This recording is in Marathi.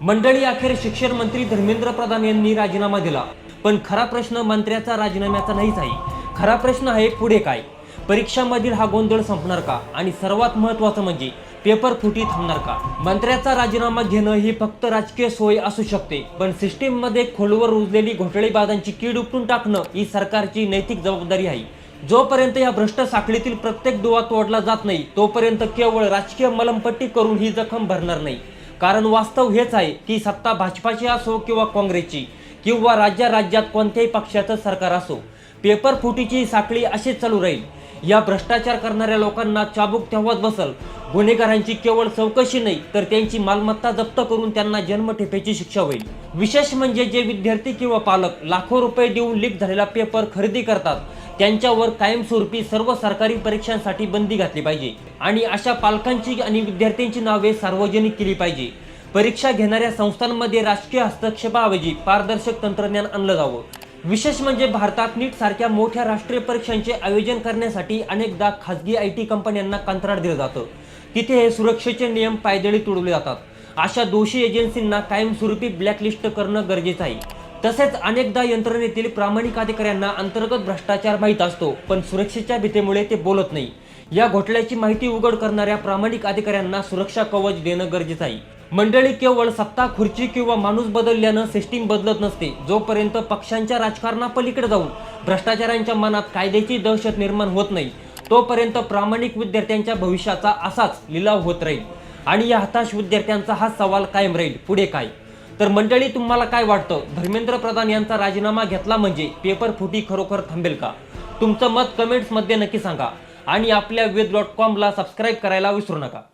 मंडळी, अखेर शिक्षण मंत्री धर्मेंद्र प्रधान यांनी राजीनामा दिला। पण खरा प्रश्न मंत्र्याचा राजीनाम्याचा नाहीच आहे। खरा प्रश्न आहे पुढे काय। परीक्षांमधील हा गोंधळ संपणार का? आणि सर्वात महत्त्वाचं म्हणजे पेपर फुटी थांबणार का? मंत्र्याचा राजीनामा घेणं ही फक्त राजकीय सोय असू शकते, पण सिस्टीम मध्ये खोलवर रुजलेली घोटाळेबाजांची कीड उपटून टाकणं ही सरकारची नैतिक जबाबदारी आहे। जोपर्यंत या भ्रष्ट साखळीतील प्रत्येक दुवा तोडला जात नाही, तोपर्यंत केवळ राजकीय मलमपट्टी करून ही जखम भरणार नाही। कारण वास्तव हेच आहे की सत्ता भाजपाची असो किंवा काँग्रेसची किंवा राज्यात कोणत्याही पक्षाचं सरकार असो, पेपर फुटीची साखळी अशीच चालू राहील। या भ्रष्टाचार करणाऱ्या लोकांना चाबूक तेव्हाच बसल, गुन्हेगारांची केवळ चौकशी नाही तर त्यांची मालमत्ता जप्त करून त्यांना जन्मठेपेची शिक्षा होईल। विशेष म्हणजे जे विद्यार्थी किंवा पालक लाखो रुपये देऊन लीक झालेला पेपर खरेदी करतात, त्यांच्यावर कायमस्वरूपी सर्व सरकारी परीक्षांसाठी बंदी घातली पाहिजे आणि अशा पालकांची आणि विद्यार्थ्यांची नावे सार्वजनिक केली पाहिजे। परीक्षा घेणाऱ्या संस्थांमध्ये राजकीय हस्तक्षेपाऐवजी पारदर्शक तंत्रज्ञान आणलं जावं। विशेष म्हणजे भारतात नीट सारख्या मोठ्या राष्ट्रीय परीक्षांचे आयोजन करण्यासाठी अनेकदा खासगी IT कंपन्यांना कंत्राट दिलं जातं। तिथे हे सुरक्षेचे नियम पायदळी तोडले जातात। अशा दोषी एजन्सींना कायमस्वरूपी ब्लॅकलिस्ट करणं गरजेचं आहे। तसेच अनेकदा यंत्रणेतील प्रामाणिक अधिकाऱ्यांना अंतर्गत भ्रष्टाचार माहीत असतो, पण सुरक्षेच्या भीतीमुळे ते बोलत नाही। या घोटाळ्याची माहिती उघड करणाऱ्या प्रामाणिक अधिकाऱ्यांना सुरक्षा कवच देणं गरजेचं आहे। मंडळी, केवळ सत्ता, खुर्ची किंवा माणूस बदलल्यानं सिस्टीम बदलत नसते। जोपर्यंत पक्षांच्या राजकारणापलीकडे जाऊन भ्रष्टाचारांच्या मनात कायद्याची दहशत निर्माण होत नाही, तोपर्यंत प्रामाणिक विद्यार्थ्यांच्या भविष्याचा असाच लिलाव होत राहील आणि या हताश विद्यार्थ्यांचा हा सवाल कायम राहील, पुढे काय? तर मंडळी, तुम्हाला काय वाटतं? धर्मेंद्र प्रधान यांचा राजीनामा घेतला म्हणजे पेपर फुटी खरोखर थांबेल का? तुमचं मत कमेंट्समध्ये नक्की सांगा आणि आपल्या वेद.com ला सबस्क्राईब करायला विसरू नका।